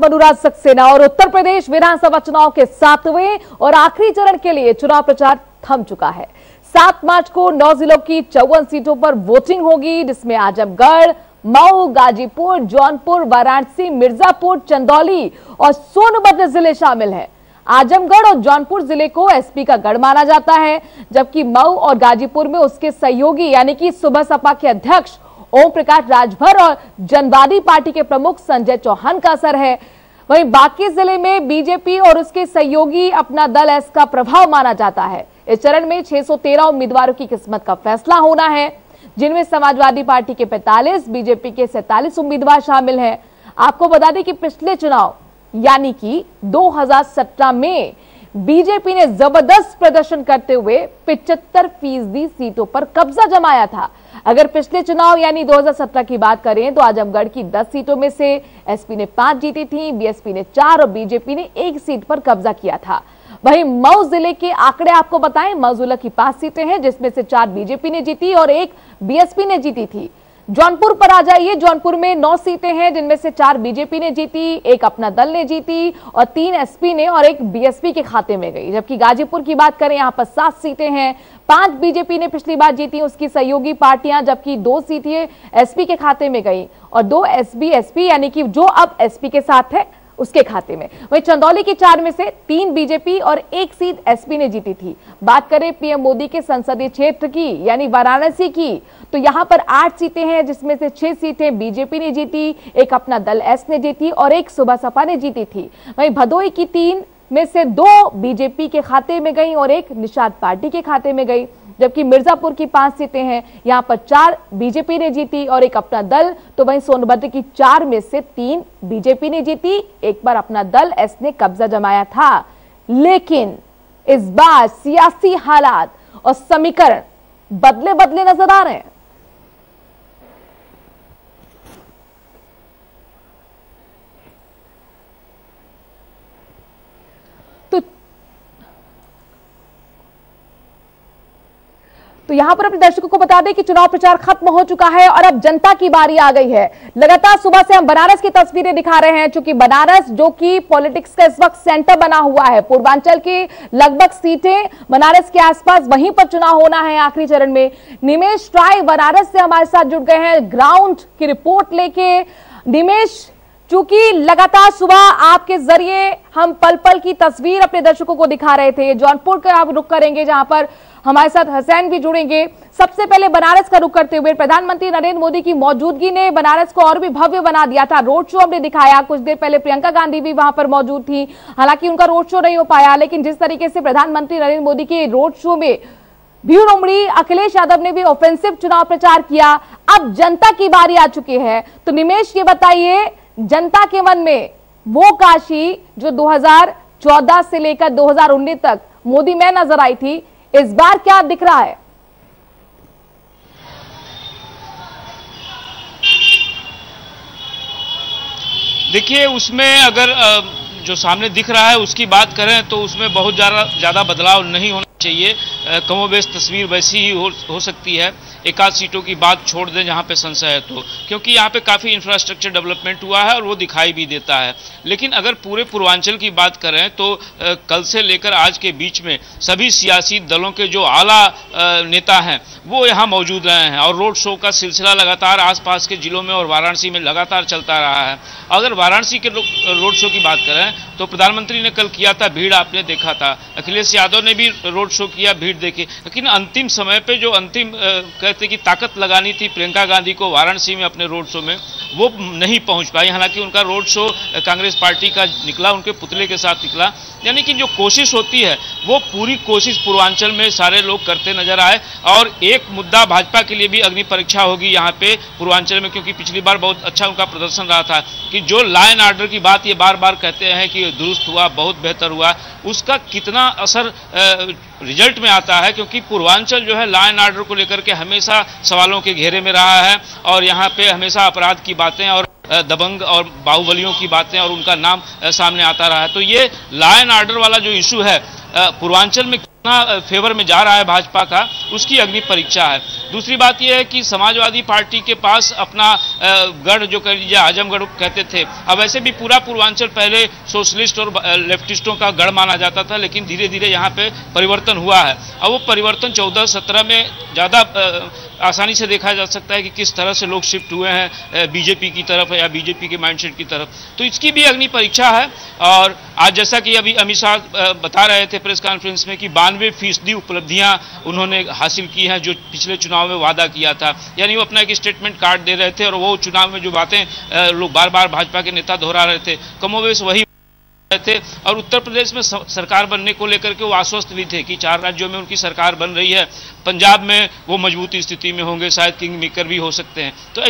अनुराग सक्सेना और उत्तर प्रदेश विधानसभा चुनाव के 7वें और आखिरी चरण के लिए चुनाव प्रचार थम चुका है। 7 मार्च को 9 जिलों की 54 सीटों पर वोटिंग होगी, जिसमें आजमगढ़, मऊ, गाजीपुर, जौनपुर, वाराणसी, मिर्जापुर, चंदौली और सोनभद्र जिले शामिल हैं। आजमगढ़ और जौनपुर जिले को एसपी का गढ़ माना जाता है, जबकि मऊ और गाजीपुर में उसके सहयोगी यानी कि सुबह सपा के अध्यक्ष ओम प्रकाश राजभर और जनवादी पार्टी के प्रमुख संजय चौहान का असर है। वहीं बाकी जिले में बीजेपी और उसके सहयोगी अपना दल एस का प्रभाव माना जाता है। इस चरण में 613 उम्मीदवारों की किस्मत का फैसला होना है, जिनमें समाजवादी पार्टी के 45, बीजेपी के 47 उम्मीदवार शामिल हैं। आपको बता दें कि पिछले चुनाव यानी कि 2017 में बीजेपी ने जबरदस्त प्रदर्शन करते हुए 75% सीटों पर कब्जा जमाया था। अगर पिछले चुनाव यानी 2017 की बात करें तो आजमगढ़ की 10 सीटों में से एसपी ने 5 जीती थी, बीएसपी ने 4 और बीजेपी ने 1 सीट पर कब्जा किया था। वहीं मऊ जिले के आंकड़े आपको बताएं, मऊ जिले की 5 सीटें हैं, जिसमें से 4 बीजेपी ने जीती और 1 बीएसपी ने जीती थी। जौनपुर पर आ जाइए, जौनपुर में 9 सीटें हैं, जिनमें से 4 बीजेपी ने जीती, 1 अपना दल ने जीती और 3 एसपी ने और 1 बीएसपी के खाते में गई। जबकि गाजीपुर की बात करें, यहां पर 7 सीटें हैं, 5 बीजेपी ने पिछली बार जीती, उसकी सहयोगी पार्टियां, जबकि 2 सीटें एसपी के खाते में गई और 2 एसपी यानी कि जो अब एसपी के साथ है उसके खाते में। वहीं चंदौली की 4 में से 3 बीजेपी और 1 सीट एसपी ने जीती थी। बात करें पीएम मोदी के संसदीय क्षेत्र की यानी वाराणसी की, तो यहां पर 8 सीटें हैं, जिसमें से 6 सीटें बीजेपी ने जीती, 1 अपना दल एस ने जीती और 1 सुबह सपा ने जीती थी। वहीं भदोही की 3 में से 2 बीजेपी के खाते में गई और 1 निषाद पार्टी के खाते में गई। जबकि मिर्जापुर की 5 सीटें हैं, यहां पर 4 बीजेपी ने जीती और 1 अपना दल। तो वहीं सोनभद्र की 4 में से 3 बीजेपी ने जीती, 1 बार अपना दल एस ने कब्जा जमाया था। लेकिन इस बार सियासी हालात और समीकरण बदले नजर आ रहे हैं। तो यहां पर अपने दर्शकों को बता दें कि चुनाव प्रचार खत्म हो चुका है और अब जनता की बारी आ गई है। लगातार सुबह से हम बनारस की तस्वीरें दिखा रहे हैं, क्योंकि बनारस जो कि पॉलिटिक्स का इस वक्त सेंटर बना हुआ है। पूर्वांचल की लगभग सीटें बनारस के आसपास, वहीं पर चुनाव होना है आखिरी चरण में। निमेश ट्राई बनारस से हमारे साथ जुड़ गए हैं ग्राउंड की रिपोर्ट लेके। निमेश, चूंकि लगातार सुबह आपके जरिए हम पल पल की तस्वीर अपने दर्शकों को दिखा रहे थे, जौनपुर का आप रुख करेंगे जहां पर हमारे साथ हसैन भी जुड़ेंगे। सबसे पहले बनारस का रुख करते हुए, प्रधानमंत्री नरेंद्र मोदी की मौजूदगी ने बनारस को और भी भव्य बना दिया था। रोड शो हमने दिखाया, कुछ देर पहले प्रियंका गांधी भी वहां पर मौजूद थी, हालांकि उनका रोड शो नहीं हो पाया। लेकिन जिस तरीके से प्रधानमंत्री नरेंद्र मोदी के रोड शो में भीड़ उमड़ी, अखिलेश यादव ने भी ऑफेंसिव चुनाव प्रचार किया। अब जनता की बारी आ चुकी है। तो निमेश, ये बताइए, जनता के मन में वो काशी जो 2014 से लेकर 2019 तक मोदी में नजर आई थी, इस बार क्या दिख रहा है? देखिए, उसमें अगर जो सामने दिख रहा है उसकी बात करें तो उसमें बहुत ज़्यादा बदलाव नहीं होना चाहिए। कमोबेश तस्वीर वैसी ही हो सकती है। एक आध सीटों की बात छोड़ दें जहां पे संशय है, तो क्योंकि यहां पे काफ़ी इंफ्रास्ट्रक्चर डेवलपमेंट हुआ है और वो दिखाई भी देता है। लेकिन अगर पूरे पूर्वांचल की बात करें तो कल से लेकर आज के बीच में सभी सियासी दलों के जो आला नेता हैं वो यहाँ मौजूद रहे हैं और रोड शो का सिलसिला लगातार आसपास के जिलों में और वाराणसी में लगातार चलता रहा है। अगर वाराणसी के रोड शो की बात करें तो प्रधानमंत्री ने कल किया था, भीड़ आपने देखा था, अखिलेश यादव ने भी रोड शो किया, भीड़ देखी। लेकिन अंतिम समय पे जो अंतिम कहते कि ताकत लगानी थी प्रियंका गांधी को वाराणसी में अपने रोड शो में, वो नहीं पहुंच पाई। हालांकि उनका रोड शो कांग्रेस पार्टी का निकला, उनके पुतले के साथ निकला। यानी कि जो कोशिश होती है वो पूरी कोशिश पूर्वांचल में सारे लोग करते नजर आए। और एक मुद्दा भाजपा के लिए भी अग्नि परीक्षा होगी यहाँ पे पूर्वांचल में, क्योंकि पिछली बार बहुत अच्छा उनका प्रदर्शन रहा था कि जो लॉ एंड ऑर्डर की बात ये बार बार कहते हैं कि दुरुस्त हुआ, बहुत बेहतर हुआ, उसका कितना असर रिजल्ट में आता है। क्योंकि पूर्वांचल जो है लॉ एंड ऑर्डर को लेकर के हमेशा सवालों के घेरे में रहा है और यहाँ पे हमेशा अपराध की बातें और दबंग और बाहुबलियों की बातें और उनका नाम सामने आता रहा है। तो ये लॉ एंड ऑर्डर वाला जो इशू है पूर्वांचल में फेवर में जा रहा है भाजपा का, उसकी अग्नि परीक्षा है। दूसरी बात यह है कि समाजवादी पार्टी के पास अपना गढ़ जो कह लीजिए आजमगढ़ कहते थे, अब ऐसे भी पूरा पूर्वांचल पहले सोशलिस्ट और लेफ्टिस्टों का गढ़ माना जाता था, लेकिन धीरे धीरे यहाँ पे परिवर्तन हुआ है। अब वो परिवर्तन 14-17 में ज़्यादा आसानी से देखा जा सकता है कि किस तरह से लोग शिफ्ट हुए हैं बीजेपी की तरफ या बीजेपी के माइंडसेट की तरफ, तो इसकी भी अग्नि परीक्षा है। और आज जैसा कि अभी अमित शाह बता रहे थे प्रेस कॉन्फ्रेंस में कि 92% उपलब्धियां उन्होंने हासिल की हैं जो पिछले चुनाव में वादा किया था, यानी वो अपना एक स्टेटमेंट कार्ड दे रहे थे और वो चुनाव में जो बातें लोग बार बार भाजपा के नेता दोहरा रहे थे कमोबेश वही थे। और उत्तर प्रदेश में सरकार बनने को लेकर के वो आश्वस्त भी थे कि 4 राज्यों में उनकी सरकार बन रही है, पंजाब में वो मजबूती स्थिति में होंगे, शायद किंग मेकर भी हो सकते हैं। तो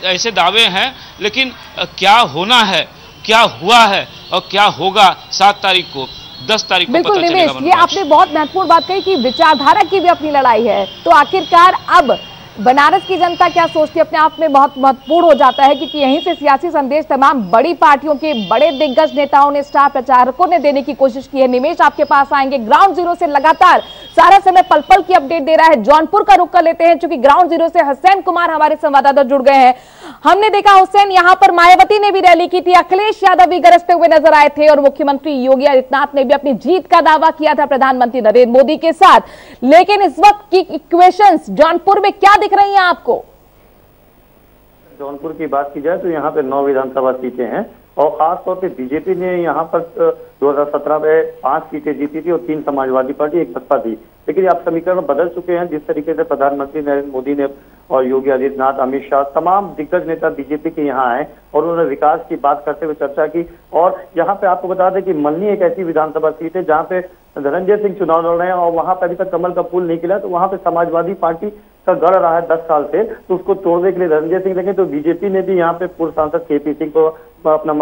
ऐसे दावे हैं, लेकिन क्या होना है, क्या हुआ है और क्या होगा 7 तारीख को, 10 तारीख को बिल्कुल पता चलेगा। ये आपने बहुत महत्वपूर्ण बात कही कि विचारधारा की भी अपनी लड़ाई है, तो आखिरकार अब बनारस की जनता क्या सोचती है अपने आप में बहुत महत्वपूर्ण हो जाता है, क्योंकि यहीं से सियासी संदेश तमाम बड़ी पार्टियों के बड़े दिग्गज नेताओं ने, स्टार प्रचारकों ने देने की कोशिश की है। निमेश आपके पास आएंगे, ग्राउंड जीरो से लगातार सारा समय पल पल की अपडेट दे रहा है। जौनपुर का रुख कर लेते हैं, क्योंकि ग्राउंड जीरो से हुसैन कुमार हमारे संवाददाता जुड़ गए हैं। हमने देखा हुसैन, यहाँ पर मायावती ने भी रैली की थी, अखिलेश यादव भी गरजते हुए नजर आए थे और मुख्यमंत्री योगी आदित्यनाथ ने भी अपनी जीत का दावा किया था प्रधानमंत्री नरेंद्र मोदी के साथ। लेकिन इस वक्त की इक्वेशंस जौनपुर में क्या दिख रही हैं आपको? जौनपुर की बात की जाए तो यहाँ पे 9 विधानसभा सीटें हैं और खासतौर पे बीजेपी ने यहाँ पर 2017 में 5 सीटें जीती थी और 3 समाजवादी पार्टी, 1 बसपा थी। लेकिन अब समीकरण बदल चुके हैं। जिस तरीके से प्रधानमंत्री नरेंद्र मोदी ने और योगी आदित्यनाथ, अमित शाह, तमाम दिग्गज नेता बीजेपी के यहाँ आए और उन्होंने विकास की बात करते हुए चर्चा की। और यहाँ पे आपको बता दें कि मल्नी एक ऐसी विधानसभा सीट है जहाँ पे धनंजय सिंह चुनाव लड़ रहे हैं और वहां पर अभी तक कमल का फूल नहीं खिला, तो वहां पे समाजवादी पार्टी का गढ़ रहा है 10 साल से, तो उसको तोड़ने के लिए धनंजय सिंह लगे। तो बीजेपी ने भी यहाँ पे पूर्व सांसद केपी सिंह को अपना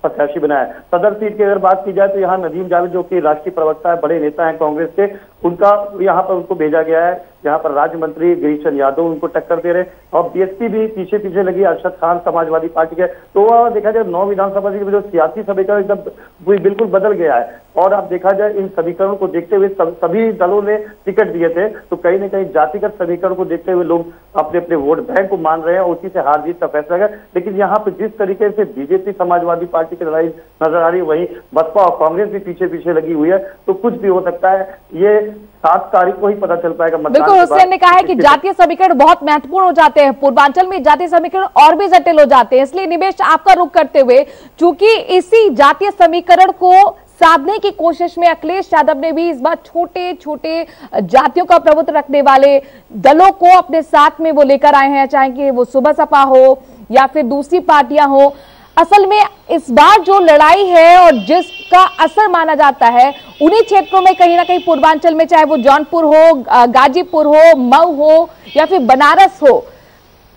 प्रत्याशी बनाया। सदर सीट की अगर बात की जाए तो यहाँ नदीम जावेद जो कि राष्ट्रीय प्रवक्ता है, बड़े नेता हैं कांग्रेस के, उनका यहाँ पर उनको भेजा गया है। यहाँ पर राज्य मंत्री गिरीश चंद्र यादव उनको टक्कर दे रहे और बीएसपी भी पीछे पीछे लगी, अरशद खान समाजवादी पार्टी के। तो वह देखा जाए 9 विधानसभा सीट में जो सियासी समीकरण एकदम बिल्कुल बदल गया है। और अब देखा जाए इन समीकरणों को देखते हुए सभी दलों ने टिकट दिए थे, तो कहीं ना कहीं जातिगत समीकरण को देखते हुए लोग अपने अपने वोट बैंक को मान रहे हैं, उसी से हार जीत का फैसला है। लेकिन यहाँ पे जिस तरीके से बीजेपी समाजवादी पार्टी की लड़ाई नजर आ रही है, वहीं बसपा और कांग्रेस भी पीछे पीछे लगी हुई है, तो कुछ भी हो सकता है। ये 7 तारीख को ही पता चल पाएगा। बिल्कुल, हुसैन ने कहा है कि जातीय समीकरण बहुत महत्वपूर्ण हो जाते हैं, पूर्वांचल में जातीय समीकरण और भी जटिल हो जाते हैं। इसलिए निमेश आपका रुख करते हुए, चूंकि इसी जातीय समीकरण को साधने की कोशिश में अखिलेश यादव ने भी इस बार छोटे छोटे जातियों का प्रभुत्व रखने वाले दलों को अपने साथ में वो लेकर आए हैं, चाहे कि वो सुबह सपा हो या फिर दूसरी पार्टियां हो। असल में इस बार जो लड़ाई है और जिसका असर माना जाता है उन्हीं क्षेत्रों में कहीं ना कहीं पूर्वांचल में, चाहे वो जौनपुर हो, गाजीपुर हो, मऊ हो या फिर बनारस हो,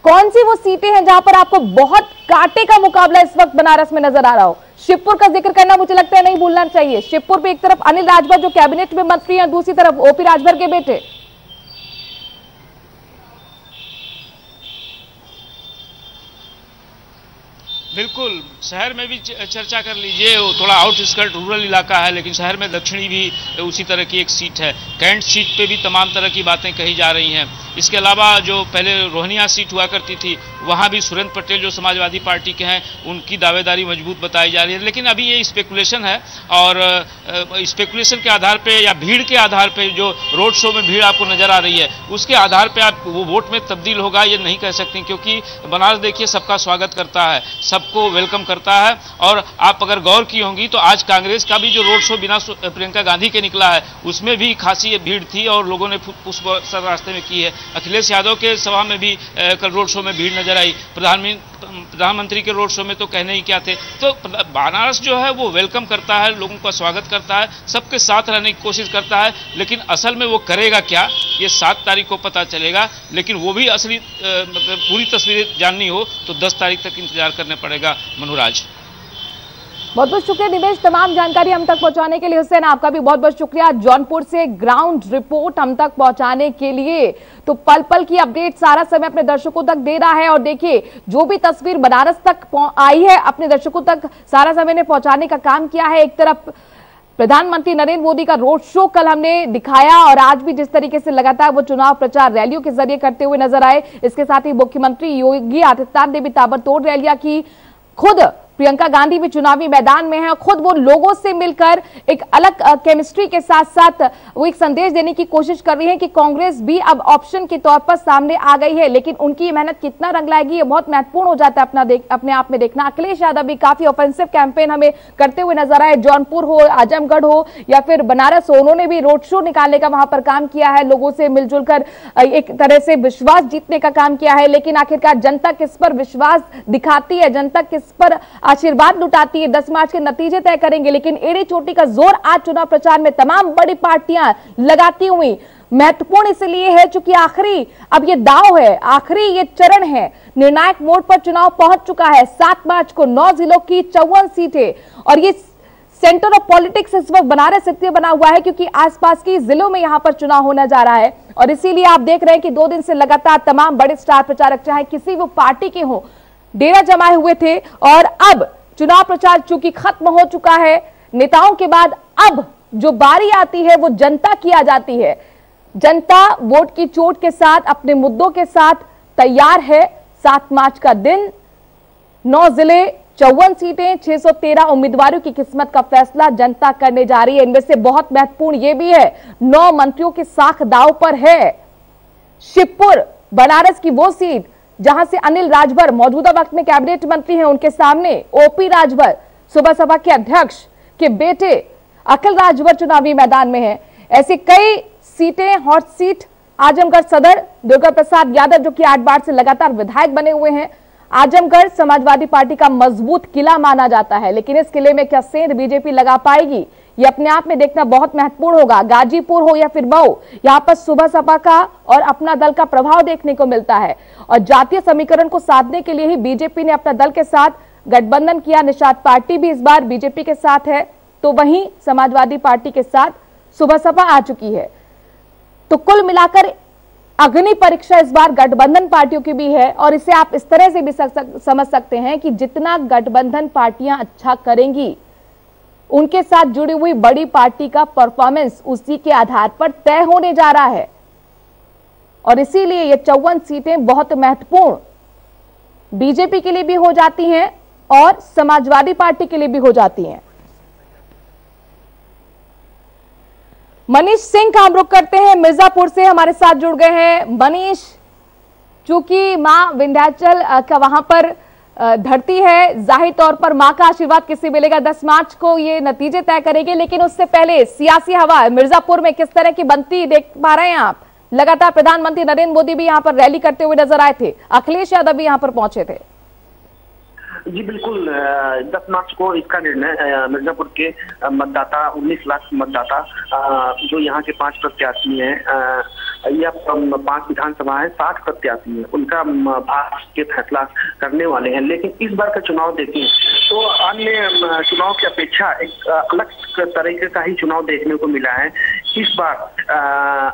कौन सी वो सीटें हैं जहां पर आपको बहुत कांटे का मुकाबला इस वक्त बनारस में नजर आ रहा हो? शिवपुर का जिक्र करना मुझे लगता है नहीं भूलना चाहिए। शिवपुर पे एक तरफ अनिल राजभर जो कैबिनेट में मंत्री हैं, दूसरी तरफ ओपी राजभर के बेटे। बिल्कुल, शहर में भी चर्चा कर लीजिए, वो थोड़ा आउटस्कर्ट रूरल इलाका है, लेकिन शहर में दक्षिणी भी उसी तरह की एक सीट है। कैंट सीट पे भी तमाम तरह की बातें कही जा रही हैं। इसके अलावा जो पहले रोहनिया सीट हुआ करती थी, वहाँ भी सुरेंद्र पटेल जो समाजवादी पार्टी के हैं, उनकी दावेदारी मजबूत बताई जा रही है। लेकिन अभी ये स्पेकुलेशन है और स्पेकुलेशन के आधार पर या भीड़ के आधार पर, जो रोड शो में भीड़ आपको नजर आ रही है, उसके आधार पर आप वो वोट में तब्दील होगा ये नहीं कह सकती, क्योंकि बनारस देखिए सबका स्वागत करता है, सबको वेलकम करता है। और आप अगर गौर की होंगी तो आज कांग्रेस का भी जो रोड शो बिना प्रियंका गांधी के निकला है, उसमें भी खासी भीड़ थी और लोगों ने पुष्प वर्षा रास्ते में की है। अखिलेश यादव के सभा में भी कल रोड शो में भीड़ नजर आई। प्रधानमंत्री के रोड शो में तो कहने ही क्या थे। तो बनारस जो है वो वेलकम करता है, लोगों का स्वागत करता है, सबके साथ रहने की कोशिश करता है। लेकिन असल में वो करेगा क्या, ये 7 तारीख को पता चलेगा। लेकिन वो भी असली मतलब पूरी तस्वीर जाननी हो तो 10 तारीख तक इंतजार करने पड़ेगा। मनुराज, बहुत बहुत शुक्रिया निमेश, तमाम जानकारी हम तक पहुंचाने के लिए। हुसैन, आपका भी बहुत बहुत शुक्रिया जौनपुर से ग्राउंड रिपोर्ट हम तक पहुंचाने के लिए। तो पल पल की अपडेट सारा समय अपने दर्शकों तक दे रहा है और देखिए जो भी तस्वीर बनारस तक आई है अपने दर्शकों तक सारा समय ने पहुंचाने का काम किया है। एक तरफ प्रधानमंत्री नरेंद्र मोदी का रोड शो कल हमने दिखाया और आज भी जिस तरीके से लगातार वो चुनाव प्रचार रैलियों के जरिए करते हुए नजर आए। इसके साथ ही मुख्यमंत्री योगी आदित्यनाथ ने भी ताबड़तोड़ रैलियां की। खुद प्रियंका गांधी भी चुनावी मैदान में है, खुद वो लोगों से मिलकर एक अलग केमिस्ट्री के साथ साथ वो एक संदेश देने की कोशिश कर रही है कि कांग्रेस भी अब ऑप्शन के तौर पर सामने आ गई है। लेकिन उनकी मेहनत कितना रंग लाएगी ये बहुत महत्वपूर्ण हो जाता है अपने आप में देखना। अखिलेश यादव भी काफी ऑफेंसिव कैंपेन हमें करते हुए नजर आए। जौनपुर हो, आजमगढ़ हो या फिर बनारस हो, उन्होंने भी रोड शो निकालने का वहां पर काम किया है, लोगों से मिलजुल कर एक तरह से विश्वास जीतने का काम किया है। लेकिन आखिरकार जनता किस पर विश्वास दिखाती है, जनता किस पर आशीर्वाद लुटाती है, 10 मार्च के नतीजे तय करेंगे। लेकिन एड़ी चोटी का जोर आज चुनाव प्रचार में तमाम बड़ी पार्टियां लगाती हुई महत्वपूर्ण इसलिए है क्योंकि आखिरी अब ये दांव है, आखिरी ये चरण है, निर्णायक मोड़ पर चुनाव पहुंच चुका है। 7 मार्च को 9 जिलों की 54 सीटें और ये सेंटर ऑफ पॉलिटिक्स इस वक्त बनारस इसलिए बना हुआ है क्योंकि आसपास की जिलों में यहां पर चुनाव होने जा रहा है। और इसीलिए आप देख रहे हैं कि 2 दिन से लगातार तमाम बड़े स्टार प्रचारक चाहे किसी भी पार्टी के हो डेरा जमाए हुए थे और अब चुनाव प्रचार चूंकि खत्म हो चुका है, नेताओं के बाद अब जो बारी आती है वो जनता की आ जाती है। जनता वोट की चोट के साथ अपने मुद्दों के साथ तैयार है। 7 मार्च का दिन, 9 जिले, 54 सीटें, 613 उम्मीदवारों की किस्मत का फैसला जनता करने जा रही है। इनमें से बहुत महत्वपूर्ण यह भी है 9 मंत्रियों की साख दांव पर है। शिवपुर बनारस की वो सीट जहां से अनिल राजभर मौजूदा वक्त में कैबिनेट मंत्री हैं, उनके सामने ओपी राजभर सुबह सभा के अध्यक्ष के बेटे अखिल राजभर चुनावी मैदान में हैं। ऐसी कई सीटें, हॉट सीट आजमगढ़ सदर दुर्गा प्रसाद यादव जो कि 8 बार से लगातार विधायक बने हुए हैं। आजमगढ़ समाजवादी पार्टी का मजबूत किला माना जाता है, लेकिन इस किले में क्या सेंध बीजेपी लगा पाएगी ये अपने आप में देखना बहुत महत्वपूर्ण होगा। गाजीपुर हो या फिर मऊ, यहां पर सुबह सपा का और अपना दल का प्रभाव देखने को मिलता है और जातीय समीकरण को साधने के लिए ही बीजेपी ने अपना दल के साथ गठबंधन किया। निषाद पार्टी भी इस बार बीजेपी के साथ है, तो वहीं समाजवादी पार्टी के साथ सुबह सपा आ चुकी है। तो कुल मिलाकर अग्नि परीक्षा इस बार गठबंधन पार्टियों की भी है और इसे आप इस तरह से भी समझ सकते हैं कि जितना गठबंधन पार्टियां अच्छा करेंगी उनके साथ जुड़ी हुई बड़ी पार्टी का परफॉर्मेंस उसी के आधार पर तय होने जा रहा है। और इसीलिए ये 54 सीटें बहुत महत्वपूर्ण बीजेपी के लिए भी हो जाती हैं और समाजवादी पार्टी के लिए भी हो जाती हैं। मनीष सिंह का हम रुख करते हैं, मिर्जापुर से हमारे साथ जुड़ गए हैं। मनीष, चूंकि मां विंध्याचल का वहां पर धरती है, जाहिर तौर पर मां का आशीर्वाद किसी मिलेगा, 10 मार्च को ये नतीजे तय करेंगे। लेकिन उससे पहले सियासी हवा मिर्जापुर में किस तरह की बनती देख पा रहे हैं आप? लगातार प्रधानमंत्री नरेंद्र मोदी भी यहां पर रैली करते हुए नजर आए थे, अखिलेश यादव भी यहां पर पहुंचे थे। जी बिल्कुल, 10 मार्च को इसका निर्णय मिर्जापुर के मतदाता 19 लाख मतदाता जो यहाँ के 5 प्रत्याशी हैं, या 5 विधानसभा है, 60 प्रत्याशी हैं, उनका भाग्य के फैसला करने वाले हैं। लेकिन इस बार का चुनाव देखें तो अन्य चुनाव की अपेक्षा एक अलग तरीके का ही चुनाव देखने को मिला है। इस बार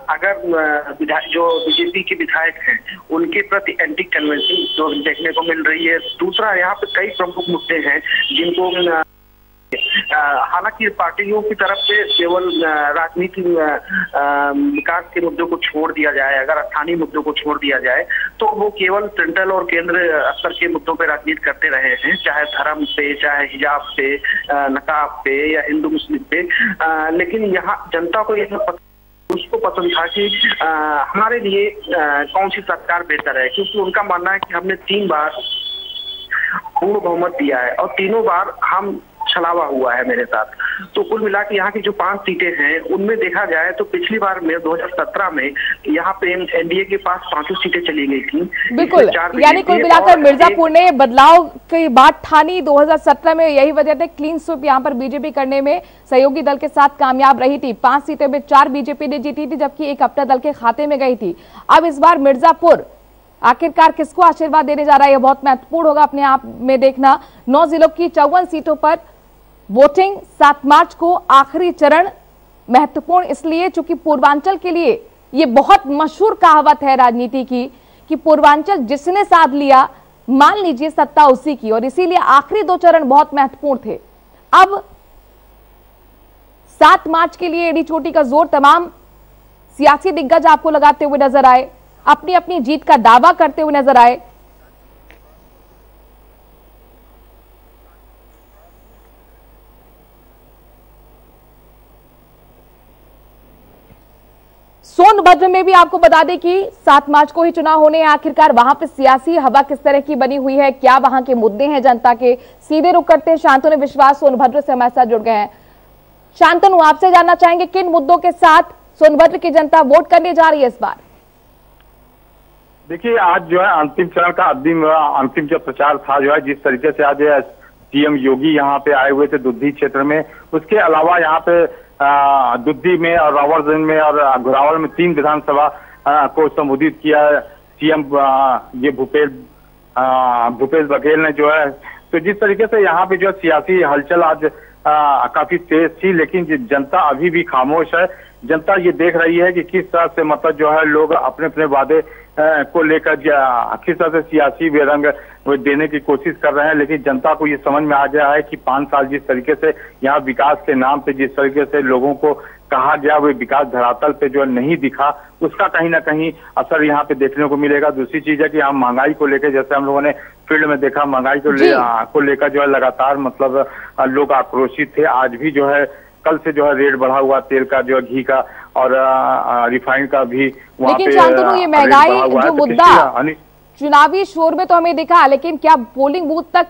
अगर जो बीजेपी के विधायक हैं उनके प्रति एंटी कन्वेंशन जो देखने को मिल रही है। दूसरा, यहाँ पे कई प्रमुख मुद्दे हैं जिनको हालांकि पार्टियों की तरफ से केवल राजनीति विकास के मुद्दों को छोड़ दिया जाए, अगर स्थानीय मुद्दों को छोड़ दिया जाए तो वो केवल सेंट्रल और केंद्र स्तर के मुद्दों पर राजनीति करते रहे हैं, चाहे धर्म पे, चाहे हिजाब पे, नकाब पे या हिंदू मुस्लिम पे। लेकिन यहाँ जनता को ये उसको पसंद था कि हमारे लिए कौन सी सरकार बेहतर है, क्योंकि उनका मानना है कि हमने 3 बार पूर्ण बहुमत दिया है और तीनों बार हम छलावा हुआ है मेरे साथ। तो कुल मिला के यहाँ की जो 5 सीटें हैं उनमें देखा जाए तो पिछली बार में 2017 में यहाँ पे एनडीए के पास 5 सीटें चली गई थी। बिल्कुल, यानी कुल मिलाकर मिर्जापुर ने बदलाव की बात ठानी 2017 में। यही वजह थी क्लीन स्वीप यहाँ पर बीजेपी करने में सहयोगी दल के साथ कामयाब रही थी। 5 सीटें में 4 बीजेपी ने जीती थी, जबकि 1 अपना दल के खाते में गई थी। अब इस बार मिर्जापुर आखिरकार किसको आशीर्वाद देने जा रहा है, यह बहुत महत्वपूर्ण होगा अपने आप में देखना। 9 जिलों की 54 सीटों पर वोटिंग 7 मार्च को, आखिरी चरण महत्वपूर्ण इसलिए चूंकि पूर्वांचल के लिए यह बहुत मशहूर कहावत है राजनीति की कि पूर्वांचल जिसने साध लिया मान लीजिए सत्ता उसी की, और इसीलिए आखिरी 2 चरण बहुत महत्वपूर्ण थे। अब 7 मार्च के लिए एड़ी चोटी का जोर तमाम सियासी दिग्गज आपको लगाते हुए नजर आए, अपनी अपनी जीत का दावा करते हुए नजर आए। सोनभद्र में भी आपको बता दें कि 7 मार्च को ही चुनाव होने हैं। आखिरकार वहां पे सियासी हवा किस तरह की बनी हुई है, क्या वहां के मुद्दे हैं जनता के, सीधे रुख करते हैं शांतनु विश्वास सोनभद्र से हमारे साथ जुड़ गए हैं। शांतनु, आपसे जानना चाहेंगे किन मुद्दों के साथ सोनभद्र की जनता वोट करने जा रही है इस बार? देखिए, आज जो है अंतिम चरण का अंतिम जो प्रचार था, जो है जिस तरीके से आज सीएम योगी यहाँ पे आए हुए थे दुद्धी क्षेत्र में, उसके अलावा यहाँ पे दुद्धी में और रावरगंज में और घोरावल में 3 विधानसभा को संबोधित किया सीएम ये भूपेश बघेल ने जो है। तो जिस तरीके से यहाँ पे जो सियासी हलचल आज काफी तेज थी, लेकिन जनता अभी भी खामोश है। जनता ये देख रही है कि किस तरह से मतलब जो है लोग अपने अपने वादे को लेकर किस तरह से सियासी बेरंग देने की कोशिश कर रहे हैं। लेकिन जनता को ये समझ में आ गया है कि 5 साल जिस तरीके से यहाँ विकास के नाम पे जिस तरीके से लोगों को कहा गया, वो विकास धरातल पे जो नहीं दिखा, उसका कहीं ना कहीं असर यहाँ पे देखने को मिलेगा। दूसरी चीज है कि हम महंगाई को लेकर, जैसे हम लोगों ने फील्ड में देखा, महंगाई को लेकर जो है लगातार मतलब लोग आक्रोशित थे। आज भी जो है कल से जो है रेट बढ़ा हुआ, तेल का जो है, घी का और रिफाइंड का भी वहाँ पे। लेकिन शांतनु, ये महंगाई जो मुद्दा चुनावी शोर में तो हमें दिखा, लेकिन क्या पोलिंग बूथ तक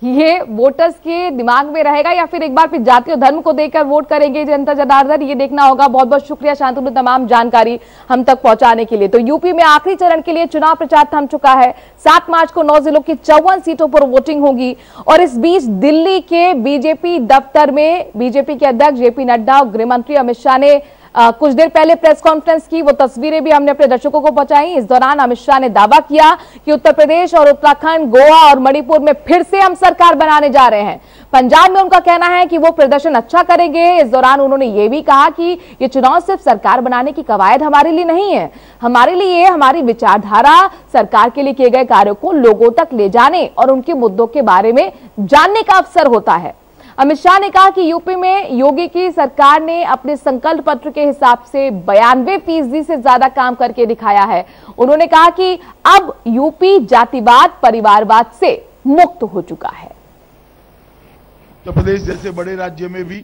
ये वोटर्स के दिमाग में रहेगा या फिर एक बार फिर जाति और धर्म को देकर वोट करेंगे जनता जनार्दन, ये देखना होगा। बहुत बहुत शुक्रिया शांतनु तमाम जानकारी हम तक पहुंचाने के लिए। तो यूपी में आखिरी चरण के लिए चुनाव प्रचार थम चुका है। 7 मार्च को 9 जिलों की 54 सीटों पर वोटिंग होगी और इस बीच दिल्ली के बीजेपी दफ्तर में बीजेपी के अध्यक्ष जेपी नड्डा और गृह मंत्री अमित शाह ने कुछ देर पहले प्रेस कॉन्फ्रेंस की। वो तस्वीरें भी हमने अपने दर्शकों को पहुंचाई। इस दौरान अमित शाह ने दावा किया कि उत्तर प्रदेश और उत्तराखंड, गोवा और मणिपुर में फिर से हम सरकार बनाने जा रहे हैं। पंजाब में उनका कहना है कि वो प्रदर्शन अच्छा करेंगे। इस दौरान उन्होंने ये भी कहा कि ये चुनाव सिर्फ सरकार बनाने की कवायद हमारे लिए नहीं है, हमारे लिए हमारी विचारधारा, सरकार के लिए किए गए कार्यों को लोगों तक ले जाने और उनके मुद्दों के बारे में जानने का अवसर होता है। अमित शाह ने कहा कि यूपी में योगी की सरकार ने अपने संकल्प पत्र के हिसाब से 92% से ज्यादा काम करके दिखाया है। उन्होंने कहा कि अब यूपी जातिवाद, परिवारवाद से मुक्त हो चुका है। उत्तर प्रदेश जैसे बड़े राज्य में भी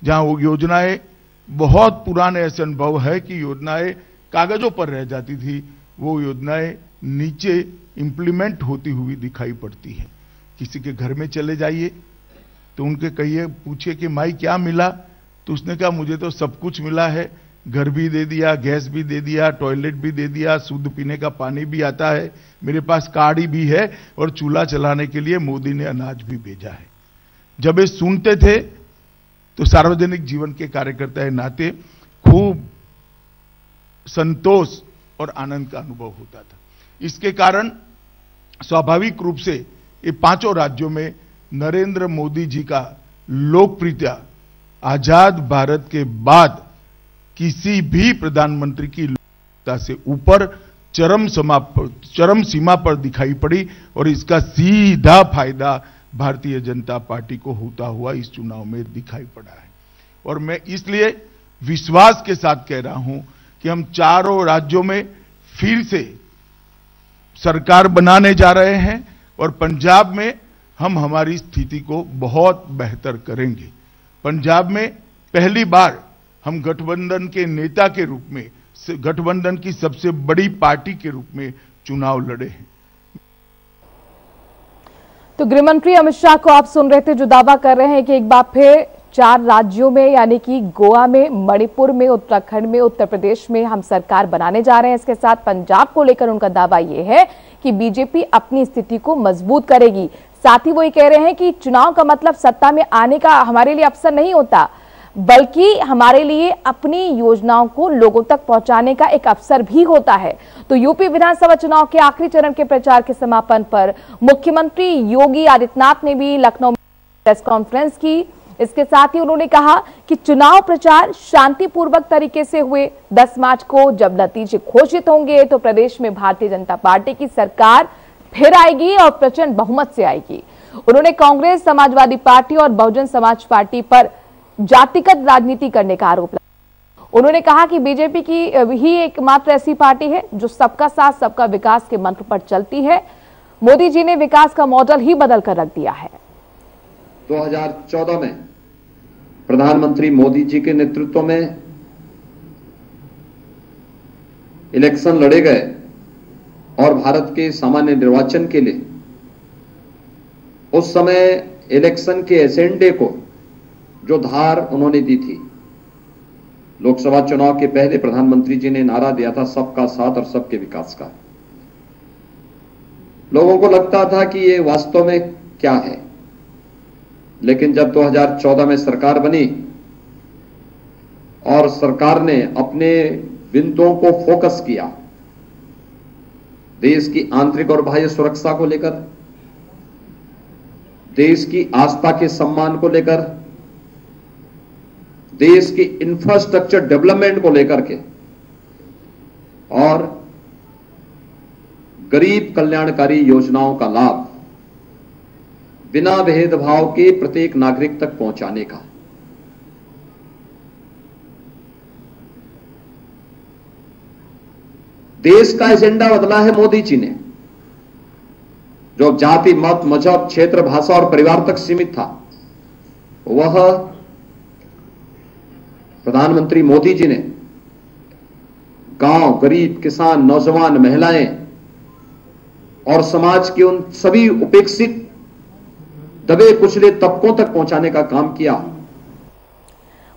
जहां वो योजनाएं, बहुत पुराने ऐसे अनुभव है कि योजनाएं कागजों पर रह जाती थी, वो योजनाएं नीचे इंप्लीमेंट होती हुई दिखाई पड़ती है। किसी के घर में चले जाइए तो उनके कहिए, पूछिए कि माई क्या मिला, तो उसने कहा मुझे तो सब कुछ मिला है, घर भी दे दिया, गैस भी दे दिया, टॉयलेट भी दे दिया, शुद्ध पीने का पानी भी आता है, मेरे पास गाड़ी भी है और चूल्हा चलाने के लिए मोदी ने अनाज भी भेजा है। जब ये सुनते थे तो सार्वजनिक जीवन के कार्यकर्ता के नाते खूब संतोष और आनंद का अनुभव होता था। इसके कारण स्वाभाविक रूप से ये 5 राज्यों में नरेंद्र मोदी जी का लोकप्रियता आजाद भारत के बाद किसी भी प्रधानमंत्री की लोकप्रियता से ऊपर चरम सीमा पर दिखाई पड़ी और इसका सीधा फायदा भारतीय जनता पार्टी को होता हुआ इस चुनाव में दिखाई पड़ा है। और मैं इसलिए विश्वास के साथ कह रहा हूं कि हम 4 राज्यों में फिर से सरकार बनाने जा रहे हैं और पंजाब में हम हमारी स्थिति को बहुत बेहतर करेंगे। पंजाब में पहली बार हम गठबंधन के नेता के रूप में, गठबंधन की सबसे बड़ी पार्टी के रूप में चुनाव लड़े हैं। तो गृहमंत्री अमित शाह को आप सुन रहे थे, जो दावा कर रहे हैं कि एक बार फिर 4 राज्यों में यानी कि गोवा में, मणिपुर में, उत्तराखंड में, उत्तर प्रदेश में हम सरकार बनाने जा रहे हैं। इसके साथ पंजाब को लेकर उनका दावा यह है कि बीजेपी अपनी स्थिति को मजबूत करेगी। साथ ही वो ये कह रहे हैं कि चुनाव का मतलब सत्ता में आने का हमारे लिए अवसर नहीं होता, बल्कि हमारे लिए अपनी योजनाओं को लोगों तक पहुंचाने का एक अवसर भी होता है। तो यूपी विधानसभा चुनाव के आखिरी चरण के प्रचार के समापन पर मुख्यमंत्री योगी आदित्यनाथ ने भी लखनऊ में प्रेस कॉन्फ्रेंस की। इसके साथ ही उन्होंने कहा कि चुनाव प्रचार शांतिपूर्वक तरीके से हुए। 10 मार्च को जब नतीजे घोषित होंगे तो प्रदेश में भारतीय जनता पार्टी की सरकार फिर आएगी और प्रचंड बहुमत से आएगी। उन्होंने कांग्रेस, समाजवादी पार्टी और बहुजन समाज पार्टी पर जातिगत राजनीति करने का आरोप लगाया। उन्होंने कहा कि बीजेपी की ही एकमात्र ऐसी पार्टी है जो सबका साथ सबका विकास के मंत्र पर चलती है। मोदी जी ने विकास का मॉडल ही बदल कर रख दिया है। 2014 में प्रधानमंत्री मोदी जी के नेतृत्व में इलेक्शन लड़े गए और भारत के सामान्य निर्वाचन के लिए उस समय इलेक्शन के एजेंडे को जो धार उन्होंने दी थी, लोकसभा चुनाव के पहले प्रधानमंत्री जी ने नारा दिया था सबका साथ और सबके विकास का। लोगों को लगता था कि ये वास्तव में क्या है, लेकिन जब 2014 में सरकार बनी और सरकार ने अपने बिंदुओं को फोकस किया, देश की आंतरिक और बाह्य सुरक्षा को लेकर, देश की आस्था के सम्मान को लेकर, देश की इंफ्रास्ट्रक्चर डेवलपमेंट को लेकर के और गरीब कल्याणकारी योजनाओं का लाभ बिना भेदभाव के प्रत्येक नागरिक तक पहुंचाने का, देश का एजेंडा बदला है मोदी जी ने। जो जाति, मत, मजहब, क्षेत्र, भाषा और परिवार तक सीमित था, वह प्रधानमंत्री मोदी जी ने गांव, गरीब, किसान, नौजवान, महिलाएं और समाज के उन सभी उपेक्षित दबे कुचले तबकों तक पहुंचाने का काम किया।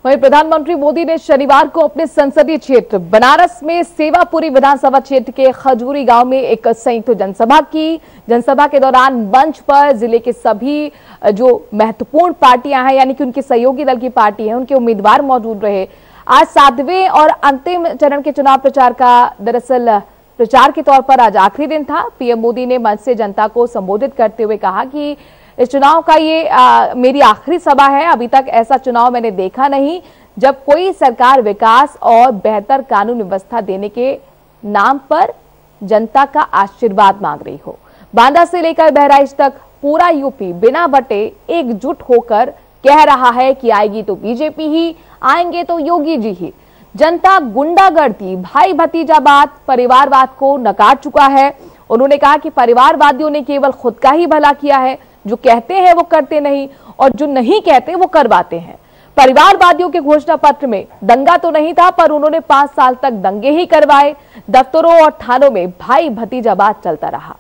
वहीं प्रधानमंत्री मोदी ने शनिवार को अपने संसदीय क्षेत्र बनारस में सेवापुरी विधानसभा क्षेत्र के खजूरी गांव में एक संयुक्त जनसभा की। जनसभा के दौरान मंच पर जिले के सभी जो महत्वपूर्ण पार्टियां हैं, यानी कि उनके सहयोगी दल की पार्टी है, उनके उम्मीदवार मौजूद रहे। आज 7वें और अंतिम चरण के चुनाव प्रचार का दरअसल प्रचार के तौर पर आज आखिरी दिन था। पीएम मोदी ने मंच से जनता को संबोधित करते हुए कहा कि इस चुनाव का ये मेरी आखिरी सभा है। अभी तक ऐसा चुनाव मैंने देखा नहीं जब कोई सरकार विकास और बेहतर कानून व्यवस्था देने के नाम पर जनता का आशीर्वाद मांग रही हो। बांदा से लेकर बहराइच तक पूरा यूपी बिना बटे एकजुट होकर कह रहा है कि आएगी तो बीजेपी ही, आएंगे तो योगी जी ही। जनता गुंडागर्दी, भाई भतीजावाद, परिवारवाद को नकार चुका है। उन्होंने कहा कि परिवारवादियों ने केवल खुद का ही भला किया है, जो कहते हैं वो करते नहीं और जो नहीं कहते वो करवाते हैं। परिवारवादियों के घोषणा पत्र में दंगा तो नहीं था, पर उन्होंने 5 साल तक दंगे ही करवाए। दफ्तरों और थानों में भाई भतीजावाद चलता रहा।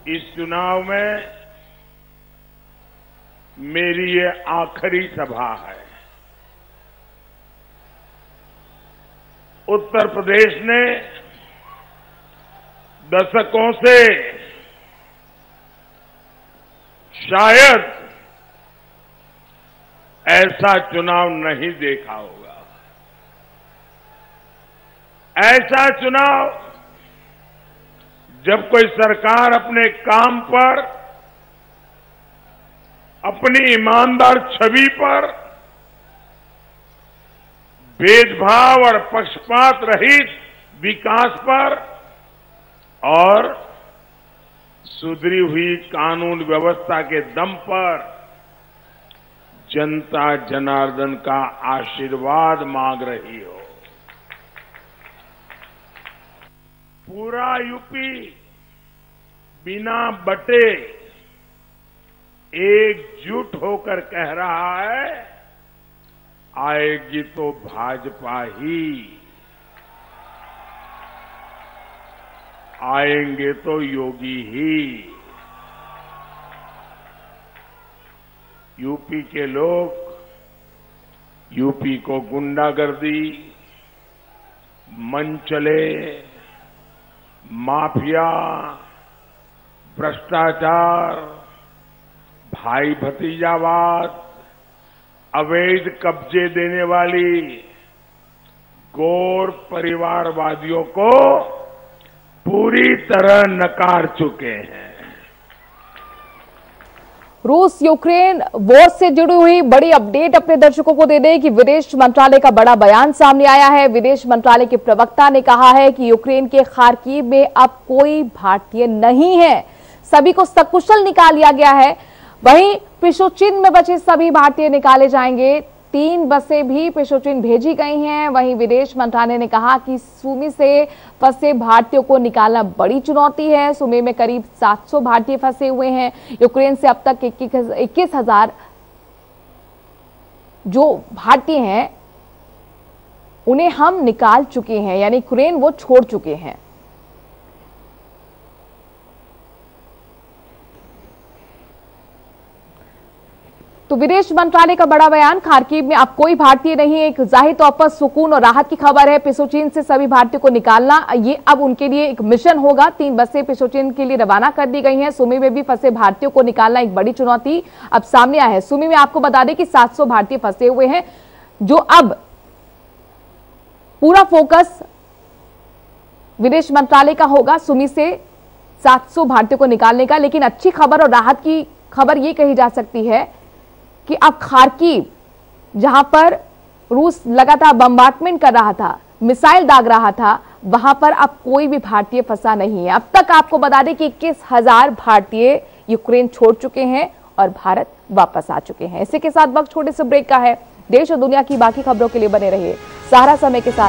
इस चुनाव में मेरी ये आखिरी सभा है। उत्तर प्रदेश ने दशकों से शायद ऐसा चुनाव नहीं देखा होगा। ऐसा चुनाव जब कोई सरकार अपने काम पर, अपनी ईमानदार छवि पर भेदभाव और पक्षपात रहित विकास पर और सुधरी हुई कानून व्यवस्था के दम पर जनता जनार्दन का आशीर्वाद मांग रही हो। पूरा यूपी बिना बटे एकजुट होकर कह रहा है, आएगी तो भाजपा ही, आएंगे तो योगी ही। यूपी के लोग यूपी को गुंडागर्दी, मनचले, माफिया, भ्रष्टाचार, भाई भतीजावाद, अवैध कब्जे देने वाली गौर परिवारवादियों को पूरी तरह नकार चुके हैं। रूस यूक्रेन वॉर से जुड़ी हुई बड़ी अपडेट अपने दर्शकों को दे दें कि विदेश मंत्रालय का बड़ा बयान सामने आया है। विदेश मंत्रालय के प्रवक्ता ने कहा है कि यूक्रेन के खार्किव में अब कोई भारतीय नहीं है, सभी को सकुशल निकाल लिया गया है। वहीं पिशोचिन में बचे सभी भारतीय निकाले जाएंगे। 3 बसें भी पिशोचिन भेजी गई हैं। वहीं विदेश मंत्रालय ने कहा कि सुमी से फंसे भारतीयों को निकालना बड़ी चुनौती है। सुमी में करीब 700 भारतीय फंसे हुए हैं। यूक्रेन से अब तक 21,000 जो भारतीय हैं उन्हें हम निकाल चुके हैं, यानी यूक्रेन वो छोड़ चुके हैं। तो विदेश मंत्रालय का बड़ा बयान, खार्किव में अब कोई भारतीय नहीं है। एक जाहिर तौर पर सुकून और राहत की खबर है। पिशोचिन से सभी भारतीयों को निकालना ये अब उनके लिए एक मिशन होगा। 3 बसें पिशोचिन के लिए रवाना कर दी गई हैं। सुमी में भी फंसे भारतीयों को निकालना एक बड़ी चुनौती अब सामने आया है। सुमी में आपको बता दें कि 700 भारतीय फंसे हुए हैं, जो अब पूरा फोकस विदेश मंत्रालय का होगा सुमी से 700 भारतीयों को निकालने का। लेकिन अच्छी खबर और राहत की खबर ये कही जा सकती है कि अब खार्किव, जहां पर रूस लगातार बम्बार्टमेंट कर रहा था, मिसाइल दाग रहा था, वहां पर अब कोई भी भारतीय फंसा नहीं है। अब तक आपको बता दें कि 21,000 भारतीय यूक्रेन छोड़ चुके हैं और भारत वापस आ चुके हैं। इसी के साथ वक्त छोटे से ब्रेक का है। देश और दुनिया की बाकी खबरों के लिए बने रहिए सहारा समय के साथ।